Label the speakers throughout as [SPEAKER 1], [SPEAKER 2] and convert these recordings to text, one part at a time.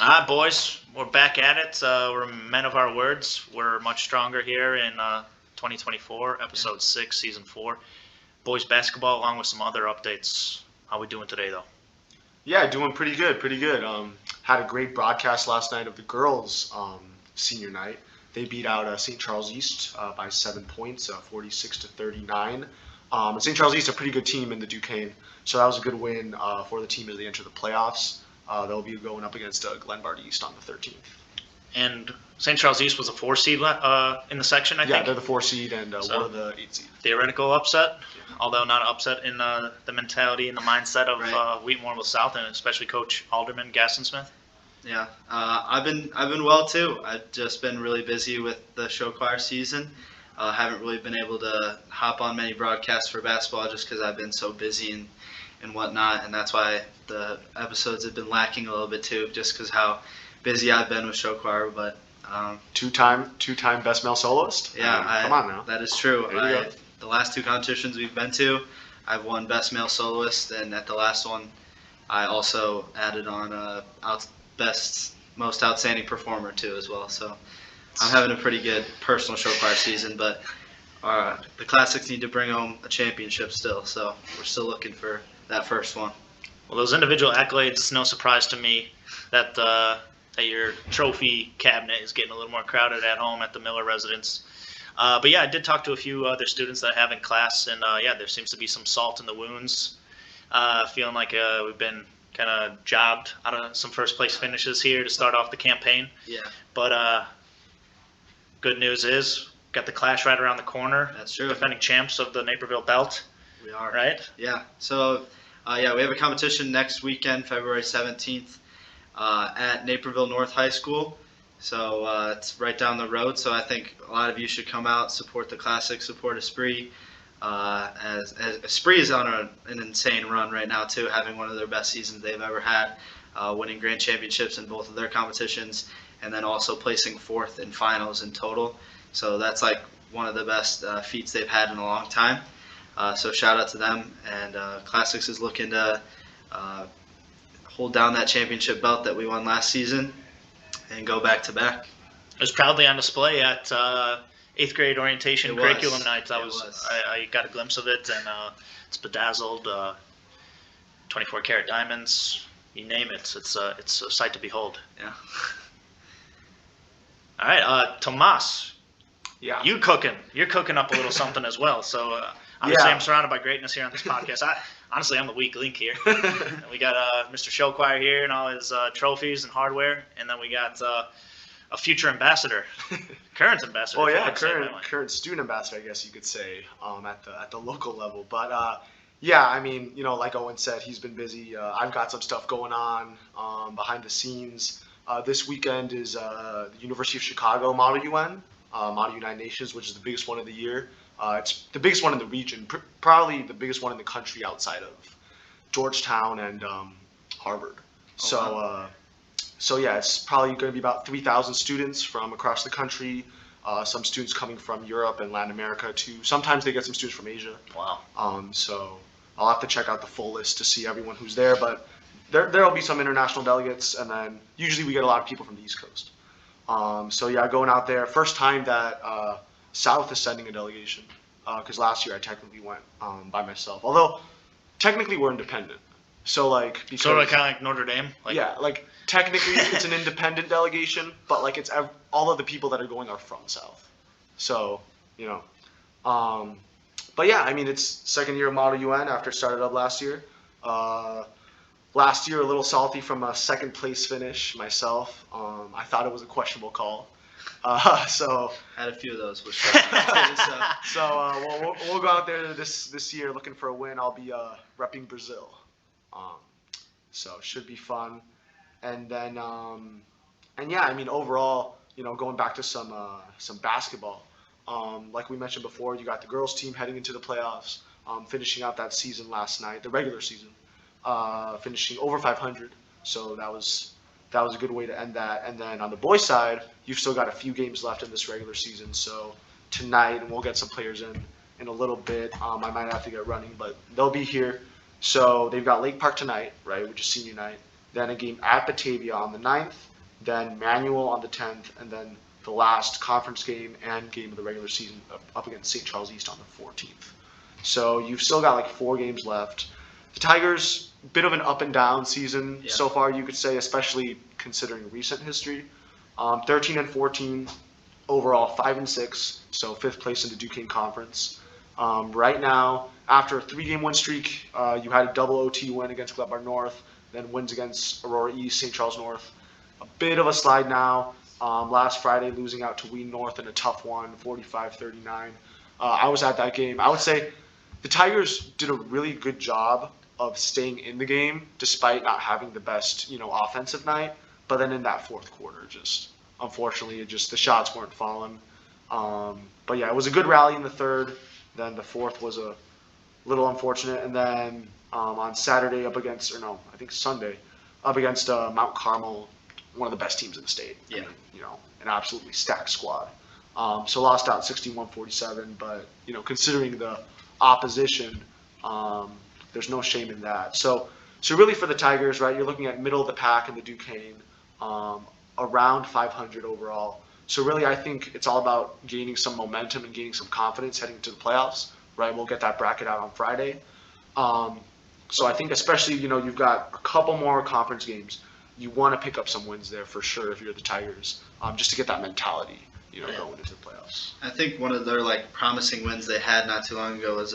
[SPEAKER 1] All right, boys, we're back at it. We're men of our words. We're much stronger here in 2024, episode 6, season 4. Boys basketball, along with some other updates. How we doing today, though?
[SPEAKER 2] Yeah, doing pretty good, pretty good. Had a great broadcast last night of the girls' senior night. They beat out St. Charles East by 7 points, 46-39. And St. Charles East, a pretty good team in the Duquesne, so that was a good win for the team as they enter the playoffs. They'll be going up against Glenbard East on the 13th.
[SPEAKER 1] And St. Charles East was a 4 seed in the section, I think.
[SPEAKER 2] Yeah, they're the 4 seed and one of the 8 seed.
[SPEAKER 1] Theoretical upset, although not upset in the mentality and the mindset of Wheatmore South, and especially Coach Alderman Gaston Smith.
[SPEAKER 3] Yeah, I've been well too. I've just been really busy with the show choir season. Haven't really been able to hop on many broadcasts for basketball just because I've been so busy and whatnot, and that's why the episodes have been lacking a little bit too, just because how busy I've been with show choir. But
[SPEAKER 2] two-time best male soloist.
[SPEAKER 3] Yeah,
[SPEAKER 2] come on now.
[SPEAKER 3] That is true.
[SPEAKER 2] There you go.
[SPEAKER 3] The last 2 competitions we've been to, I've won best male soloist, and at the last one, I also added on best most outstanding performer too as well. So I'm having a pretty good personal show choir season, but the Classics need to bring home a championship still, so we're still looking for that first one.
[SPEAKER 1] Well, those individual accolades, it's no surprise to me that your trophy cabinet is getting a little more crowded at home at the Miller residence. But yeah, I did talk to a few other students that I have in class, and yeah, there seems to be some salt in the wounds. Feeling like we've been kind of jobbed out of some first place finishes here to start off the campaign.
[SPEAKER 3] Yeah.
[SPEAKER 1] But good news is, got the Clash right around the corner.
[SPEAKER 3] That's true.
[SPEAKER 1] Defending champs of the Naperville belt.
[SPEAKER 3] We are.
[SPEAKER 1] Right?
[SPEAKER 3] Yeah. So, we have a competition next weekend, February 17th, at Naperville North High School. So it's right down the road. So I think a lot of you should come out, support the Classics, support Esprit. As Esprit is on an insane run right now too, having one of their best seasons they've ever had, winning grand championships in both of their competitions, and then also placing 4th in finals in total. So that's like one of the best feats they've had in a long time. So shout out to them, and Classics is looking to hold down that championship belt that we won last season and go back to back.
[SPEAKER 1] It was proudly on display at 8th grade orientation curriculum night. I got a glimpse of it, and it's bedazzled, 24 karat diamonds, you name it. It's a sight to behold.
[SPEAKER 3] Yeah.
[SPEAKER 1] All right, Tomas.
[SPEAKER 2] Yeah.
[SPEAKER 1] You're cooking up a little something as well. So obviously I'm surrounded by greatness here on this podcast. Honestly, I'm the weak link here. And we got Mr. Show Choir here and all his trophies and hardware, and then we got a future ambassador, current ambassador.
[SPEAKER 2] Well, yeah, current student ambassador, I guess you could say, at the local level. But yeah, I mean, like Owen said, he's been busy. I've got some stuff going on behind the scenes. This weekend is the University of Chicago Model UN, Model United Nations, which is the biggest one of the year. It's the biggest one in the region, probably the biggest one in the country outside of Georgetown and Harvard. So yeah, it's probably going to be about 3,000 students from across the country. Some students coming from Europe and Latin America too. Sometimes they get some students from Asia.
[SPEAKER 1] Wow.
[SPEAKER 2] So I'll have to check out the full list to see everyone who's there, but there'll be some international delegates, and then usually we get a lot of people from the East Coast. So yeah, going out there. First time that South is sending a delegation, because last year I technically went by myself. Although technically we're independent. So like because
[SPEAKER 1] sort of kind of like Notre Dame.
[SPEAKER 2] Technically it's an independent delegation, but like it's all of the people that are going are from South. So but yeah, I mean it's second year of Model UN after it started up last year. Last year a little salty from a second place finish myself. I thought it was a questionable call. So
[SPEAKER 3] had a few of those with sure.
[SPEAKER 2] So we'll go out there this year looking for a win. I'll be repping Brazil. So should be fun. And then and yeah, I mean overall, going back to some basketball. Like we mentioned before, you got the girls team heading into the playoffs, finishing out that season last night, the regular season, finishing over 500. So that was a good way to end that. And then on the boys' side, you've still got a few games left in this regular season. So tonight, and we'll get some players in a little bit. I might have to get running, but they'll be here. So they've got Lake Park tonight, right, which is senior night. then a game at Batavia on the 9th, then Manual on the 10th, and then the last conference game and game of the regular season up against St. Charles East on the 14th. So you've still got like 4 games left. The Tigers, bit of an up and down season so far, you could say, especially considering recent history. 13-14 overall, 5-6, so 5th place in the Duquesne Conference. Right now, after a 3-game win streak, you had a double OT win against Glenbard North, then wins against Aurora East, St. Charles North. A bit of a slide now. Last Friday, losing out to Wheaton North in a tough one, 45-39. I was at that game. I would say the Tigers did a really good job of staying in the game despite not having the best, offensive night. But then in that fourth quarter, unfortunately, the shots weren't falling. But yeah, it was a good rally in the third. Then the fourth was a little unfortunate. And then on Saturday Sunday, up against Mount Carmel, one of the best teams in the state.
[SPEAKER 3] Yeah.
[SPEAKER 2] An absolutely stacked squad. So lost out 61-47, but considering the opposition, there's no shame in that. So really for the Tigers, right, you're looking at middle of the pack in the Duquesne, around 500 overall. So really, I think it's all about gaining some momentum and gaining some confidence heading to the playoffs, right? We'll get that bracket out on Friday. So I think especially, you've got a couple more conference games. You want to pick up some wins there for sure if you're the Tigers, just to get that mentality, going into the playoffs.
[SPEAKER 3] I think one of their promising wins they had not too long ago was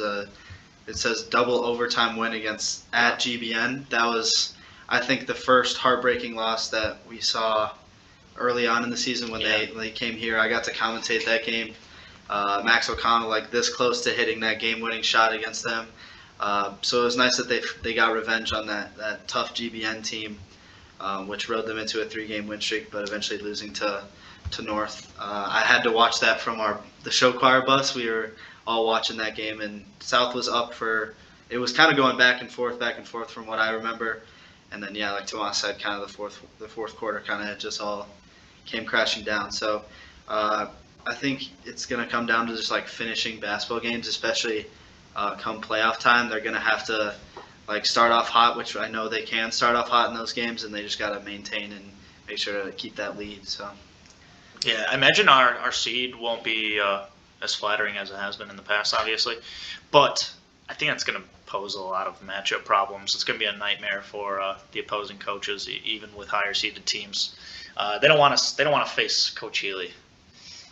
[SPEAKER 3] it says double overtime win at GBN. That was, I think, the first heartbreaking loss that we saw early on in the season when they came here. I got to commentate that game. Max O'Connell this close to hitting that game-winning shot against them. So it was nice that they got revenge on that tough GBN team, which rode them into a 3-game win streak, but eventually losing to North. I had to watch that from the show choir bus. We were all watching that game, and South was up it was kind of going back and forth from what I remember. And then, like Tomas said, kind of the fourth quarter kind of just all came crashing down. So I think it's going to come down to just finishing basketball games, especially come playoff time. They're going to have to start off hot, which I know they can start off hot in those games, and they just got to maintain and make sure to keep that lead. So
[SPEAKER 1] yeah, I imagine our seed won't be as flattering as it has been in the past, obviously, but I think that's going to pose a lot of matchup problems. It's going to be a nightmare for the opposing coaches, even with higher seeded teams. They don't want to face Coach Healy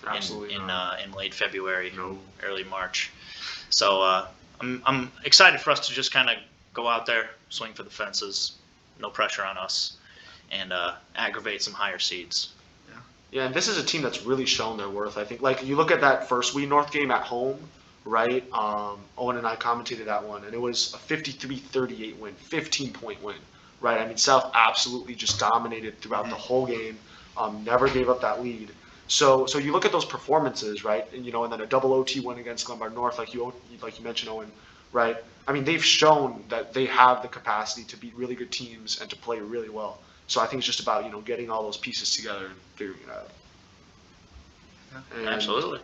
[SPEAKER 1] in late February, early March. So I'm excited for us to just kind of go out there, swing for the fences, no pressure on us, and aggravate some higher seeds.
[SPEAKER 2] Yeah, and this is a team that's really shown their worth. I think, you look at that first Wheaton North game at home, right? Owen and I commentated that one, and it was a 53-38 win, 15-point win, right? I mean, South absolutely just dominated throughout the whole game, never gave up that lead. So you look at those performances, right? And and then a double OT win against Glenbard North, like you mentioned, Owen, right? I mean, they've shown that they have the capacity to beat really good teams and to play really well. So I think it's just about getting all those pieces together and figuring it out.
[SPEAKER 1] And Absolutely.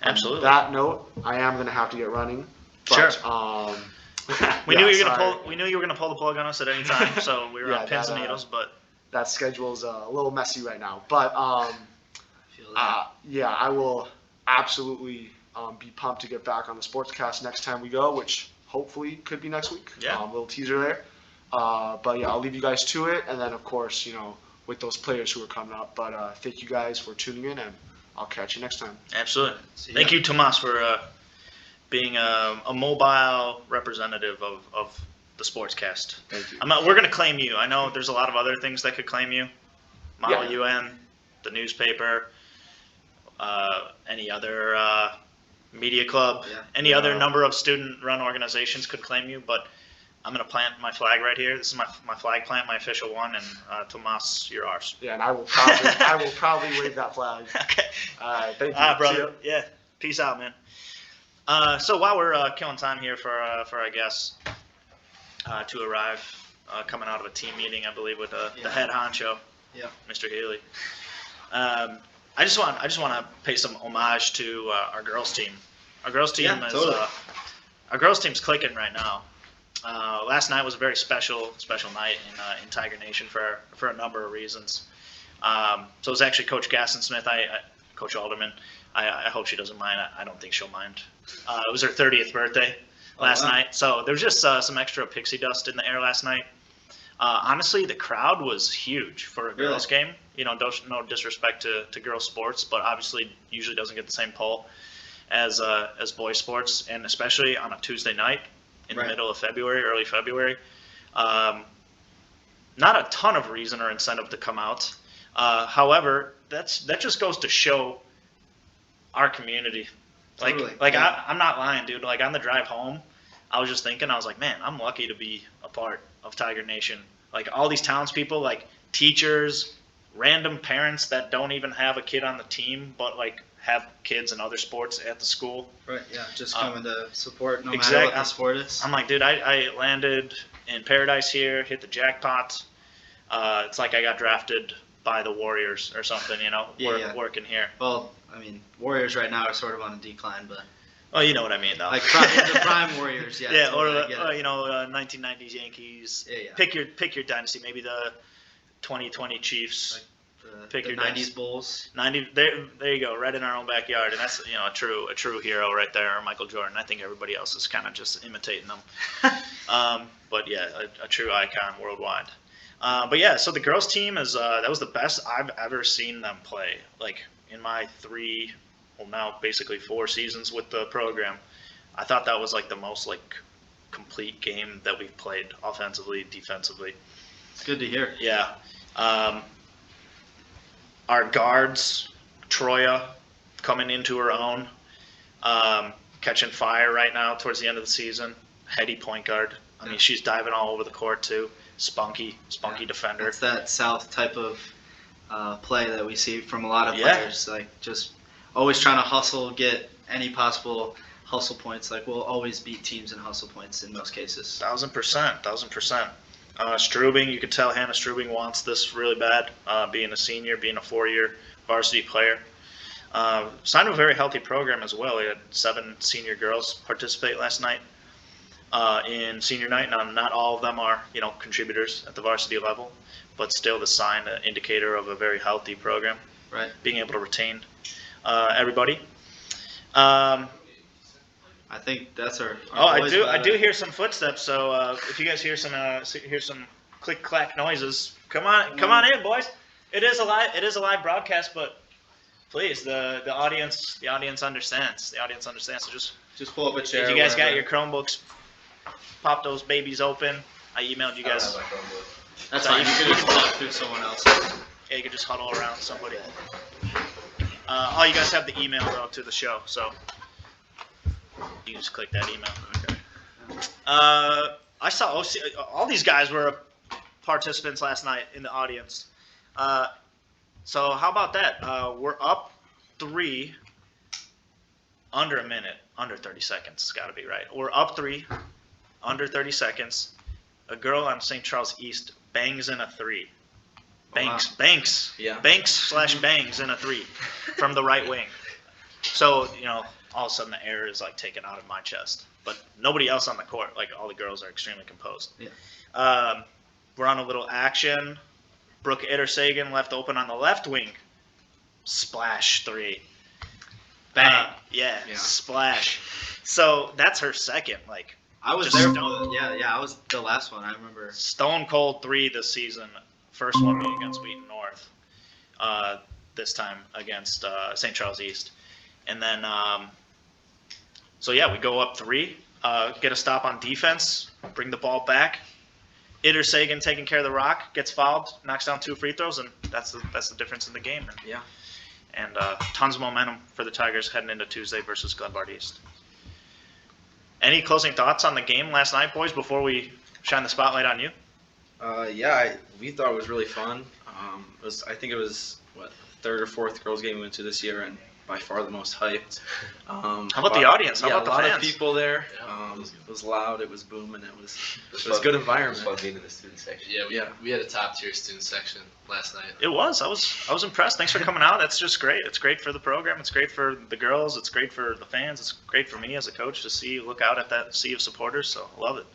[SPEAKER 2] On that note, I am going to have to get running. But,
[SPEAKER 1] sure. We knew you were going to pull the plug on us at any time, so we were on pins and needles. But
[SPEAKER 2] that schedule's a little messy right now. But I will absolutely be pumped to get back on the Sports Cast next time we go, which hopefully could be next week.
[SPEAKER 1] Yeah.
[SPEAKER 2] Little teaser there. But yeah, I'll leave you guys to it, and then of course, with those players who are coming up. But thank you guys for tuning in, and I'll catch you next time.
[SPEAKER 1] Absolutely. Thank you, Tomas, for being a mobile representative of the Sportscast.
[SPEAKER 2] Thank you.
[SPEAKER 1] We're going to claim you. I know there's a lot of other things that could claim you. Model UN, the newspaper, any other media club, any other number of student-run organizations could claim you, but I'm going to plant my flag right here. This is my flag plant, my official one, and Tomas, you're ours.
[SPEAKER 2] Yeah, and I will probably wave that flag.
[SPEAKER 1] Okay.
[SPEAKER 2] Thank you.
[SPEAKER 1] Brother. Yeah. Peace out, man. So while we're killing time here for our guests to arrive, coming out of a team meeting, I believe, with the head honcho, Mr. Healy. I just want to pay some homage to our girls team. Our girls team our girls team's clicking right now. Last night was a very special night in Tiger Nation for a number of reasons. So it was actually Coach Gaston Smith, Coach Alderman. I hope she doesn't mind. I don't think she'll mind. It was her 30th birthday last night, so there was just some extra pixie dust in the air last night. Honestly, the crowd was huge for a girls' game. No disrespect to girls' sports, but obviously usually doesn't get the same pull as boys' sports, and especially on a Tuesday night in the middle of February, early February. Not a ton of reason or incentive to come out. However, that just goes to show our community. I'm not lying, dude. Like on the drive home, I was just thinking, I was like, man, I'm lucky to be a part of Tiger Nation. Like all these townspeople, like teachers, random parents that don't even have a kid on the team, but like have kids in other sports at the school.
[SPEAKER 3] Right. Yeah. Just coming to support no matter what the sport is.
[SPEAKER 1] I'm like, dude, I landed in paradise here, hit the jackpot. It's like I got drafted by the Warriors or something, working here.
[SPEAKER 3] Well, I mean, Warriors right now are sort of on a decline, but.
[SPEAKER 1] Oh, you know what I mean, though.
[SPEAKER 3] Like the prime Warriors, yeah.
[SPEAKER 1] Yeah, or 1990s Yankees.
[SPEAKER 3] Yeah.
[SPEAKER 1] Pick your dynasty. Maybe the 2020 Chiefs.
[SPEAKER 3] Like
[SPEAKER 1] pick
[SPEAKER 3] the
[SPEAKER 1] your
[SPEAKER 3] 90s
[SPEAKER 1] dynasty.
[SPEAKER 3] Bulls.
[SPEAKER 1] There you go, right in our own backyard, and that's a true hero right there, Michael Jordan. I think everybody else is kind of just imitating them. But yeah, a true icon worldwide. But yeah, so the girls team that was the best I've ever seen them play. Like in my now basically 4 seasons with the program, I thought that was like the most like complete game that we've played offensively, defensively.
[SPEAKER 3] It's good to hear.
[SPEAKER 1] Yeah. Our guards, Troya, coming into her own, catching fire right now towards the end of the season. Heady point guard. I mean, she's diving all over the court too. Spunky defender.
[SPEAKER 3] It's that South type of play that we see from a lot of players. Like just always trying to hustle, get any possible hustle points. Like we'll always beat teams in hustle points in most cases.
[SPEAKER 1] 1000%. Strubing, you could tell Hannah Strubing wants this really bad. Being a senior, being a 4-year varsity player. Signed a very healthy program as well. We had 7 senior girls participate last night in senior night. Now, not all of them are contributors at the varsity level, but still the sign, indicator of a very healthy program.
[SPEAKER 3] Right.
[SPEAKER 1] Being able to retain everybody.
[SPEAKER 3] I think that's our
[SPEAKER 1] I do hear some footsteps. So if you guys hear some click clack noises, come on in, boys. It is a live broadcast, but please, the audience understands. The audience understands. So
[SPEAKER 3] just pull up a chair.
[SPEAKER 1] If you guys got your Chromebooks, pop those babies open. I emailed you guys.
[SPEAKER 3] That's fine. You could just talk through someone else.
[SPEAKER 1] Yeah, you could just huddle around somebody. Oh, you guys have the email though to the show, so you just click that email. Okay. I saw all these guys were participants last night in the audience. So how about that? We're up 3, under a minute, under 30 seconds. It's got to be right. We're up 3, under 30 seconds. A girl on St. Charles East bangs in a 3. Banks.
[SPEAKER 4] Yeah.
[SPEAKER 1] Banks/bangs in a 3 from the right wing. So, all of a sudden the air is like taken out of my chest. But nobody else on the court. Like all the girls are extremely composed.
[SPEAKER 3] Yeah.
[SPEAKER 1] We're on a little action. Brooke Edersagen left open on the left wing. Splash 3.
[SPEAKER 3] Bang.
[SPEAKER 1] Yeah, splash. So that's her second. Like
[SPEAKER 3] I was
[SPEAKER 1] just
[SPEAKER 3] there. I was the last one. I remember.
[SPEAKER 1] Stone cold 3 this season. First one being against Wheaton North. This time against St. Charles East. And then, we go up 3, get a stop on defense, bring the ball back. Edersagen taking care of the rock, gets fouled, knocks down 2 free throws, and that's the difference in the game. And tons of momentum for the Tigers heading into Tuesday versus Glenbard East. Any closing thoughts on the game last night, boys, before we shine the spotlight on you?
[SPEAKER 4] We thought it was really fun. I think it was third or fourth girls game we went to this year, and by far the most hyped.
[SPEAKER 1] How about the audience? How about the fans?
[SPEAKER 4] A lot of people there. It was loud. It was booming. It was a good environment.
[SPEAKER 5] It was fun being in the student section. We had a top tier student section last night.
[SPEAKER 1] It was. I was impressed. Thanks for coming out. That's just great. It's great for the program. It's great for the girls. It's great for the fans. It's great for me as a coach to look out at that sea of supporters. So I love it.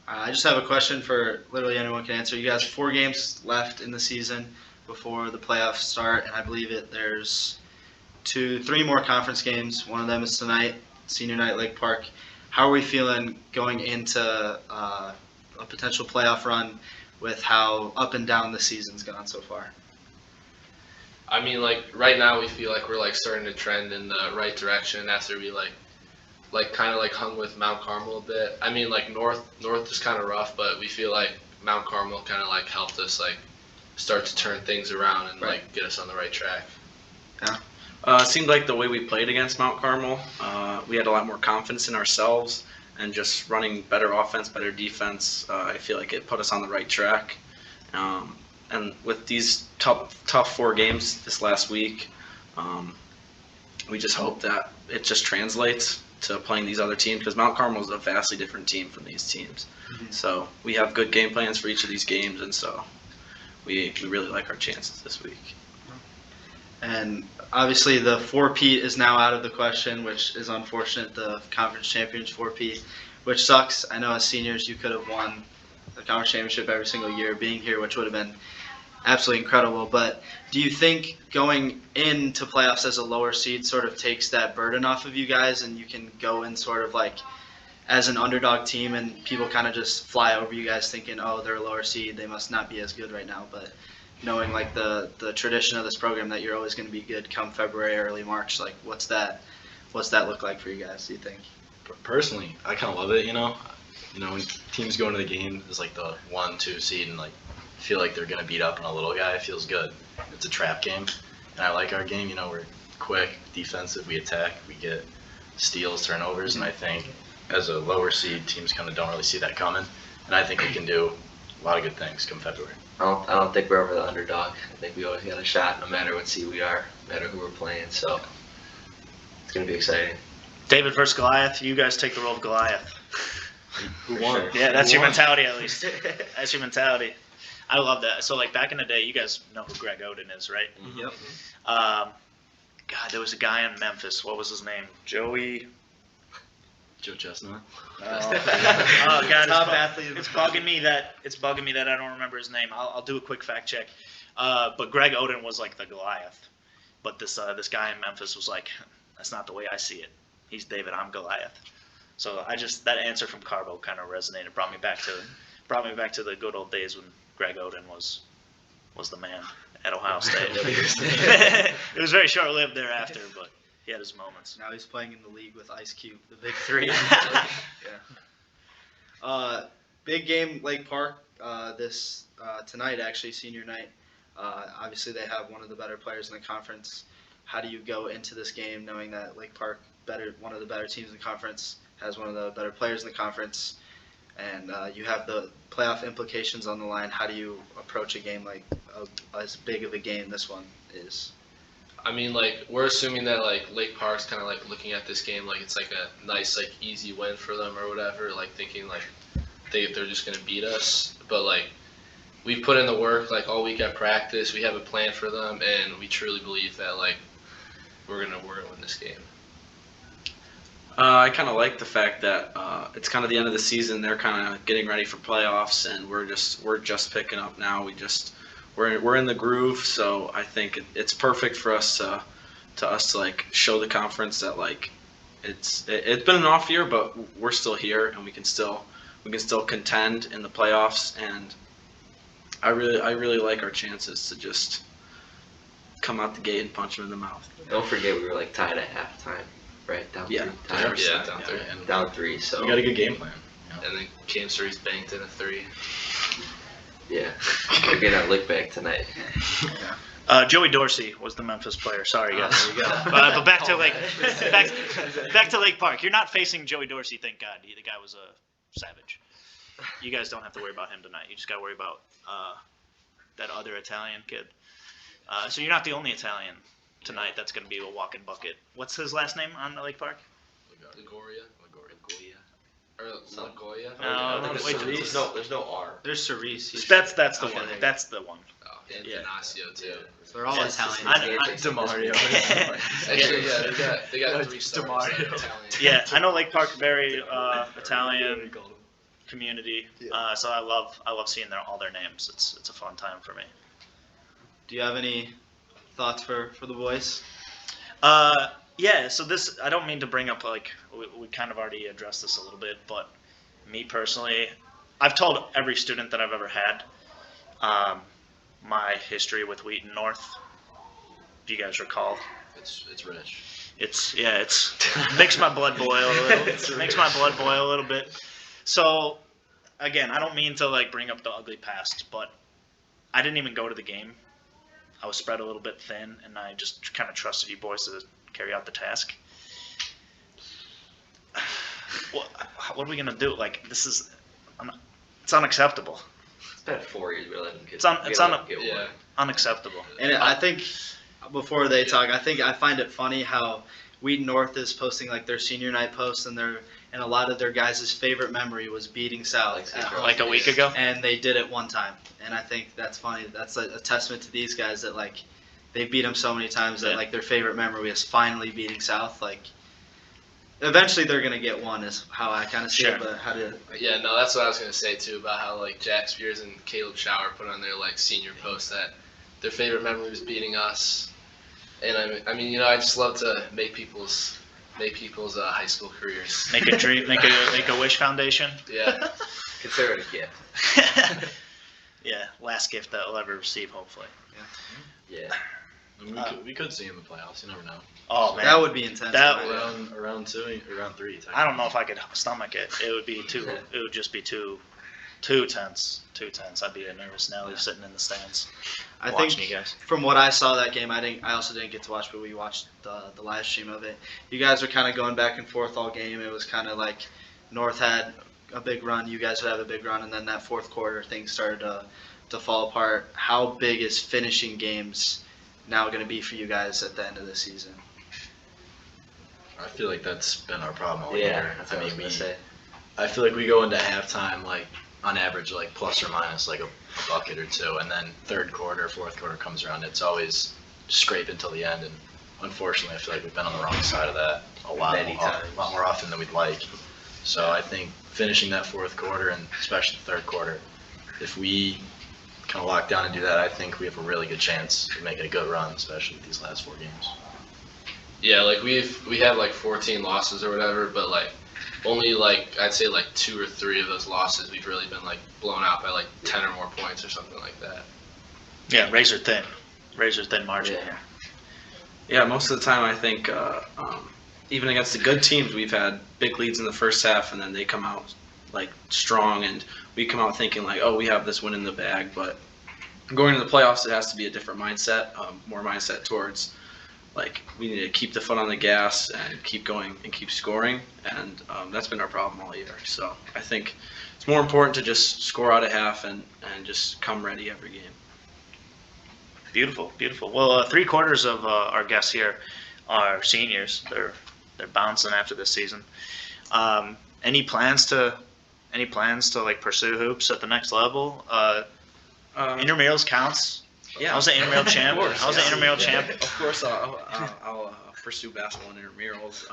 [SPEAKER 3] I just have a question for literally anyone can answer. You guys, 4 games left in the season before the playoffs start, and I believe there's 3 more conference games. One of them is tonight, senior night, Lake Park. How are we feeling going into a potential playoff run with how up and down the season's gone so far?
[SPEAKER 5] I mean, like right now we feel like we're like starting to trend in the right direction after we like kind of like hung with Mount Carmel a bit. I mean, like North is kind of rough, but we feel like Mount Carmel kind of like helped us like start to turn things around and like get us on the right track.
[SPEAKER 3] Yeah.
[SPEAKER 4] It seemed like the way we played against Mount Carmel, we had a lot more confidence in ourselves and just running better offense, better defense. I feel like it put us on the right track. And with these tough 4 games this last week, we just hope that it just translates to playing these other teams, because Mount Carmel is a vastly different team from these teams.
[SPEAKER 3] Mhm.
[SPEAKER 4] So we have good game plans for each of these games, and so we really like our chances this week.
[SPEAKER 3] And obviously the 4-peat is now out of the question, which is unfortunate, the conference champions 4-peat, which sucks. I know as seniors you could have won the conference championship every single year being here, which would have been absolutely incredible. But do you think going into playoffs as a lower seed sort of takes that burden off of you guys, and you can go in sort of like as an underdog team and people kind of just fly over you guys thinking, oh, they're a lower seed, they must not be as good right now, but knowing like the tradition of this program that you're always going to be good come February, early March, like what's that look like for you guys, do you think?
[SPEAKER 6] Personally, I kind of love it, you know, when teams go into the game as like the 1-2 seed and like feel like they're going to beat up on a little guy, it feels good. It's a trap game, and I like our game, we're quick, defensive, we attack, we get steals, turnovers, and I think as a lower seed, teams kind of don't really see that coming, and I think we can do a lot of good things come February.
[SPEAKER 7] I don't think we're ever the underdog. I think we always got a shot no matter what seed we are, no matter who we're playing, so it's going to be exciting.
[SPEAKER 1] David versus Goliath. You guys take the role of Goliath.
[SPEAKER 6] Who won?
[SPEAKER 7] Sure.
[SPEAKER 1] Yeah, that's your mentality at least. That's your mentality. I love that. So like back in the day, you guys know who Greg Oden is, right?
[SPEAKER 3] Yep.
[SPEAKER 1] God, there was a guy in Memphis. What was his name? Joey.
[SPEAKER 6] Joe Chestnut.
[SPEAKER 1] Oh God,
[SPEAKER 3] Top athlete.
[SPEAKER 1] it's bugging me that I don't remember his name. I'll do a quick fact check. But Greg Oden was like the Goliath. But this guy in Memphis was like, that's not the way I see it. He's David, I'm Goliath. So that answer from Carbo kind of resonated, brought me back to the good old days when Greg Oden was the man at Ohio State. It was very short lived thereafter, but he had his moments.
[SPEAKER 3] Now he's playing in the league with Ice Cube, the big 3. Yeah. Big game, Lake Park. This tonight, actually, senior night. Obviously, they have one of the better players in the conference. How do you go into this game knowing that Lake Park, one of the better teams in the conference, has one of the better players in the conference, and you have the playoff implications on the line? How do you approach a game like as big of a game this one is?
[SPEAKER 5] I mean, like we're assuming that like Lake Park's kind of like looking at this game like it's like a nice like easy win for them or whatever, like thinking like they're just gonna beat us, but like we've put in the work like all week at practice. We have a plan for them, and we truly believe that like we're gonna win this game.
[SPEAKER 4] I kind of like the fact that it's kind of the end of the season. They're kind of getting ready for playoffs, and we're just picking up now. We're in the groove, so I think it's perfect for us to like show the conference that like it's been an off year, but we're still here, and we can still contend in the playoffs. And I really like our chances to just come out the gate and punch them in the mouth.
[SPEAKER 7] Don't forget we were like tied at halftime, right? Down 3 times.
[SPEAKER 5] Yeah, down 3.
[SPEAKER 6] And
[SPEAKER 7] Down 3, so
[SPEAKER 6] we got a good game plan.
[SPEAKER 5] And then Cam Surrey's banked in a 3.
[SPEAKER 7] yeah, we're getting our lick back tonight.
[SPEAKER 1] Joey Dorsey was the Memphis player. Sorry, guys.
[SPEAKER 3] There you go.
[SPEAKER 1] But back to Lake Park. You're not facing Joey Dorsey, thank God. The guy was a savage. You guys don't have to worry about him tonight. You just got to worry about that other Italian kid. So you're not the only Italian tonight that's going to be a walking bucket. What's his last name on the Lake Park?
[SPEAKER 5] Lagoria. Or Lagoya.
[SPEAKER 1] No, wait,
[SPEAKER 7] There's no R.
[SPEAKER 3] There's Cerise.
[SPEAKER 1] That's the
[SPEAKER 3] Okay,
[SPEAKER 1] one.
[SPEAKER 3] there you
[SPEAKER 1] That's the one.
[SPEAKER 5] Oh, and Ignacio too.
[SPEAKER 3] So they're all Italian.
[SPEAKER 2] DeMario.
[SPEAKER 5] Actually, yeah, they got 3 stars.
[SPEAKER 2] DeMario.
[SPEAKER 5] Italian.
[SPEAKER 1] Yeah, I know Lake Park very Italian. community.
[SPEAKER 2] Yeah.
[SPEAKER 1] So I love seeing all their names. It's a fun time for me.
[SPEAKER 3] Do you have any thoughts for the boys?
[SPEAKER 1] Yeah. So this, I don't mean to bring up like we kind of already addressed this a little bit, but me personally, I've told every student that I've ever had my history with Wheaton North. If you guys recall,
[SPEAKER 6] It's rich.
[SPEAKER 1] it's makes my blood boil a little. It makes my blood boil a little bit. So again, I don't mean to like bring up the ugly past, but I didn't even go to the game. I was spread a little bit thin, and I just kind of trusted you boys to carry out the task. What are we gonna do? Like, it's unacceptable.
[SPEAKER 7] It's been 4 years. We let them get.
[SPEAKER 1] It's unacceptable.
[SPEAKER 3] And I think before they talk, I find it funny how Wheaton North is posting like their senior night posts, and a lot of their guys' favorite memory was beating South at home.
[SPEAKER 1] Like a week ago.
[SPEAKER 3] And they did it one time, and I think that's funny. That's a testament to these guys that like they beat them so many times that like their favorite memory is finally beating South. Like eventually they're gonna get one, is how I kind of see it. But how to
[SPEAKER 5] Yeah, no, that's what I was gonna say too about how like Jack Spears and Caleb Shower put on their like senior post that their favorite memory was beating us. And I mean, I just love to make people's high school careers.
[SPEAKER 1] Make a dream. Make a wish foundation.
[SPEAKER 5] Yeah.
[SPEAKER 7] Consider it a gift.
[SPEAKER 1] Yeah, last gift that I'll ever receive, hopefully.
[SPEAKER 7] Yeah.
[SPEAKER 6] I mean, we could see in the playoffs. You never know.
[SPEAKER 1] Oh man,
[SPEAKER 3] that would be intense.
[SPEAKER 1] That
[SPEAKER 3] man.
[SPEAKER 6] Around 2 or round 3.
[SPEAKER 1] I don't know if I could stomach it. It would be too. It would just be too tense. Too tense. I'd be a nervous Nelly sitting in the stands.
[SPEAKER 3] I
[SPEAKER 1] watching
[SPEAKER 3] think
[SPEAKER 1] you guys.
[SPEAKER 3] from what I saw that game, I also didn't get to watch, but we watched the live stream of it. You guys were kind of going back and forth all game. It was kind of like North had a big run, you guys would have a big run, and then that fourth quarter things started to fall apart. How big is finishing games now going to be for you guys at the end of the season?
[SPEAKER 6] I feel like that's been our problem all
[SPEAKER 7] Yeah.
[SPEAKER 6] year.
[SPEAKER 7] That's what I was gonna say.
[SPEAKER 6] I feel like we go into halftime like on average like plus or minus like a bucket or two, and then third quarter, fourth quarter comes around, it's always scrape until the end. And unfortunately, I feel like we've been on the wrong side of that a lot more often than we'd like. So I think finishing that fourth quarter and especially the third quarter, if we kind of lock down and do that, I think we have a really good chance of making a good run, especially with these last 4 games.
[SPEAKER 5] Yeah, like we have like 14 losses or whatever, but like only like I'd say like 2 or 3 of those losses we've really been like blown out by like 10 or more points or something like that.
[SPEAKER 1] Yeah, razor thin margin.
[SPEAKER 4] Yeah, most of the time I think even against the good teams, we've had big leads in the first half, and then they come out like strong, and we come out thinking like, oh, we have this win in the bag. But going to the playoffs, it has to be a different mindset, more mindset towards like we need to keep the foot on the gas and keep going and keep scoring, and that's been our problem all year. So I think it's more important to just score out a half and just come ready every game.
[SPEAKER 1] Beautiful. Well, 3/4 of our guests here are seniors. They're bouncing after this season. Any plans to like pursue hoops at the next level? Intramurals counts.
[SPEAKER 4] Yeah,
[SPEAKER 1] I was an intramural champ.
[SPEAKER 4] Of course,
[SPEAKER 1] I was an
[SPEAKER 4] yeah.
[SPEAKER 1] intramural champ.
[SPEAKER 4] Of course, I'll pursue basketball and intramurals.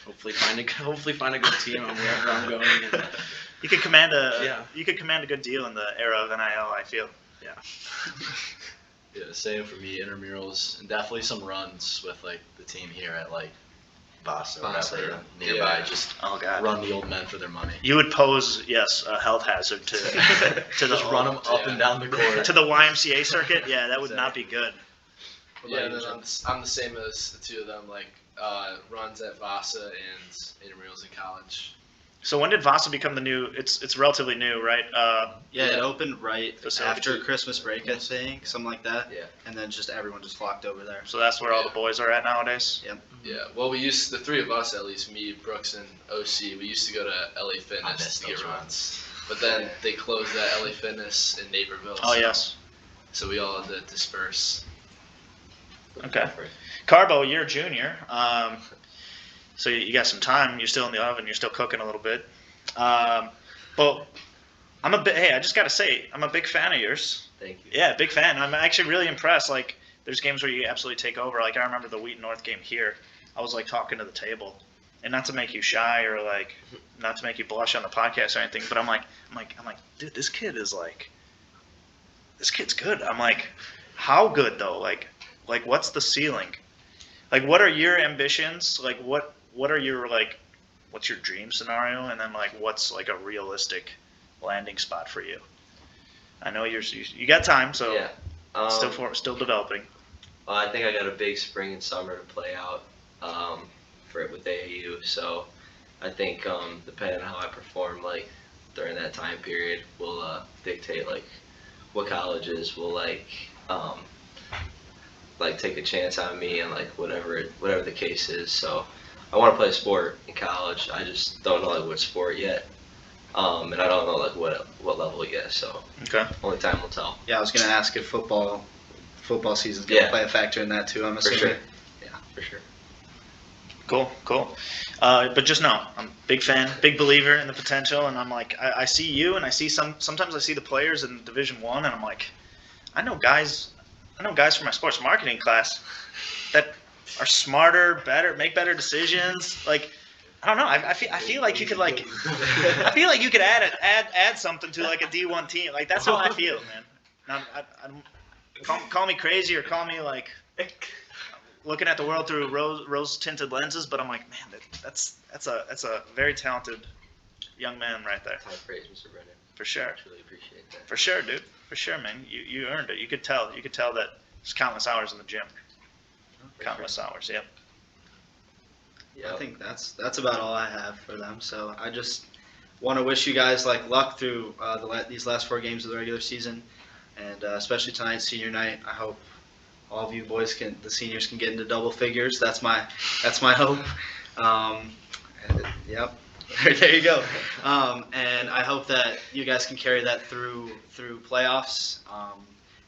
[SPEAKER 4] Hopefully find a good team on wherever I'm going. And,
[SPEAKER 1] You could command a good deal in the era of NIL, I feel.
[SPEAKER 4] yeah.
[SPEAKER 6] Yeah, same for me, intramurals, and definitely some runs with like the team here at like Varsity or whatever nearby.
[SPEAKER 5] Yeah.
[SPEAKER 6] Just
[SPEAKER 1] Oh God.
[SPEAKER 6] run the old men for their money.
[SPEAKER 1] You would pose, yes, a health hazard to the
[SPEAKER 6] Just run them up and down the court.
[SPEAKER 1] to the YMCA circuit. Yeah, that would not be good.
[SPEAKER 5] Yeah, and then I'm the same as the two of them, like runs at Vasa and intramurals in college.
[SPEAKER 1] So when did Vasa become the new? It's relatively new, right?
[SPEAKER 3] Yeah, it opened right
[SPEAKER 1] Facility.
[SPEAKER 3] after Christmas break, I think, something like that.
[SPEAKER 7] Yeah.
[SPEAKER 3] And then just everyone just flocked over there.
[SPEAKER 1] So that's where all the boys are at nowadays.
[SPEAKER 5] Yeah, well, the 3 of us at least, me, Brooks, and OC, we used to go to LA
[SPEAKER 6] I
[SPEAKER 5] Fitness
[SPEAKER 6] missed
[SPEAKER 5] to get
[SPEAKER 6] those
[SPEAKER 5] runs. But then they closed that LA Fitness in Naperville.
[SPEAKER 1] Oh
[SPEAKER 5] so-
[SPEAKER 1] yes.
[SPEAKER 5] So we all had to disperse.
[SPEAKER 1] Okay. Carbo, you're a junior. So you got some time. You're still in the oven. You're still cooking a little bit. But I just got to say, I'm a big fan of yours.
[SPEAKER 7] Thank you.
[SPEAKER 1] Yeah, big fan. I'm actually really impressed. Like, there's games where you absolutely take over. Like, I remember the Wheaton North game here. I was, like, talking to the table. and not to make you shy or like, not to make you blush on the podcast or anything, but I'm like, dude, this kid's good. I'm like, how good though? Like what's the ceiling? Like, what are your ambitions? Like, what are your like, what's your dream scenario? And then like, what's like a realistic landing spot for you? I know you got time, so
[SPEAKER 7] Yeah.
[SPEAKER 1] still developing.
[SPEAKER 7] Well, I think I got a big spring and summer to play out for it with AAU. So I think depending on how I perform like during that time period will dictate like what colleges will like take a chance on me and like whatever the case is. So I want to play a sport in college. I just don't know like what sport yet. And I don't know like what level yet. So
[SPEAKER 1] Okay.
[SPEAKER 7] only time will tell.
[SPEAKER 3] Yeah, I was gonna ask if football season's gonna play a factor in that too. I'm
[SPEAKER 7] For
[SPEAKER 3] assuming.
[SPEAKER 7] sure. Yeah, for sure.
[SPEAKER 1] Cool. But just know, I'm a big fan, big believer in the potential, and I'm like, I see you, and I see sometimes I see the players in Division I, and I'm like, I know guys from my sports marketing class that are smarter, better, make better decisions. Like, I don't know, I feel like you could like, I feel like you could add something to like a D1 team. Like that's how I feel, man. Now, I don't, call me crazy or call me like looking at the world through rose tinted lenses, but I'm like, man, that's a very talented young man right there.
[SPEAKER 7] High praise, Mr. Brennan.
[SPEAKER 1] For sure.
[SPEAKER 7] Truly appreciate that.
[SPEAKER 1] For sure, dude. For sure, man. You earned it. You could tell that there's countless hours in the gym. Countless hours, yep.
[SPEAKER 3] I think that's about all I have for them. So I just want to wish you guys like luck through these last 4 games of the regular season, and especially tonight's senior night. I hope all of you boys the seniors can get into double figures. That's my hope. Yep. There you go. And I hope that you guys can carry that through playoffs.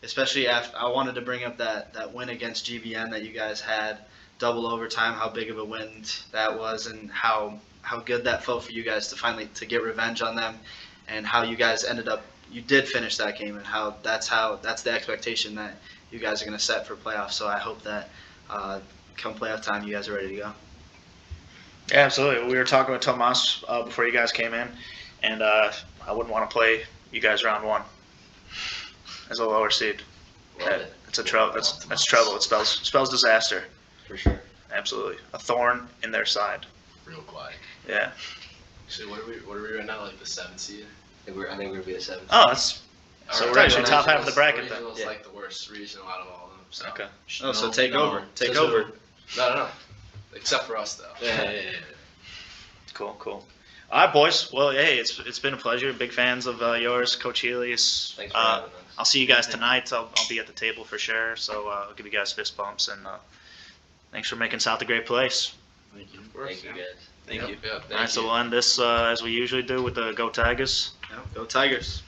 [SPEAKER 3] Especially after I wanted to bring up that win against GBN that you guys had, double overtime, how big of a win that was, and how good that felt for you guys to finally to get revenge on them, and how you guys you did finish that game, and how that's the expectation that you guys are going to set for playoffs. So I hope that come playoff time, you guys are ready to go.
[SPEAKER 1] Yeah, absolutely. We were talking with Tomas before you guys came in, and I wouldn't want to play you guys round 1 as a lower seed. It's a trouble. That's trouble. It spells disaster.
[SPEAKER 7] For sure.
[SPEAKER 1] Absolutely, a thorn in their side.
[SPEAKER 5] Real quiet.
[SPEAKER 1] Yeah.
[SPEAKER 5] Actually, what are we right now? Like the 7th seed?
[SPEAKER 7] I think we're gonna be a 7th.
[SPEAKER 1] Oh, that's so we're actually top half of the bracket then.
[SPEAKER 5] Regional's like the worst regional out of all of them. So.
[SPEAKER 1] Okay.
[SPEAKER 3] Oh, so take over. Take over.
[SPEAKER 5] No. Except for us, though.
[SPEAKER 7] Yeah.
[SPEAKER 1] Cool. All right, boys. Well, hey, it's been a pleasure. Big fans of yours, Coach Healy's.
[SPEAKER 7] Thanks for having us.
[SPEAKER 1] I'll see you guys tonight. I'll be at the table for sure. So I'll give you guys fist bumps, and thanks for making South a great place.
[SPEAKER 6] Thank you.
[SPEAKER 7] Thank you, guys.
[SPEAKER 4] Thank you.
[SPEAKER 5] Yeah,
[SPEAKER 1] All right, so we'll end this as we usually do with the Go Tigers.
[SPEAKER 3] Go Tigers.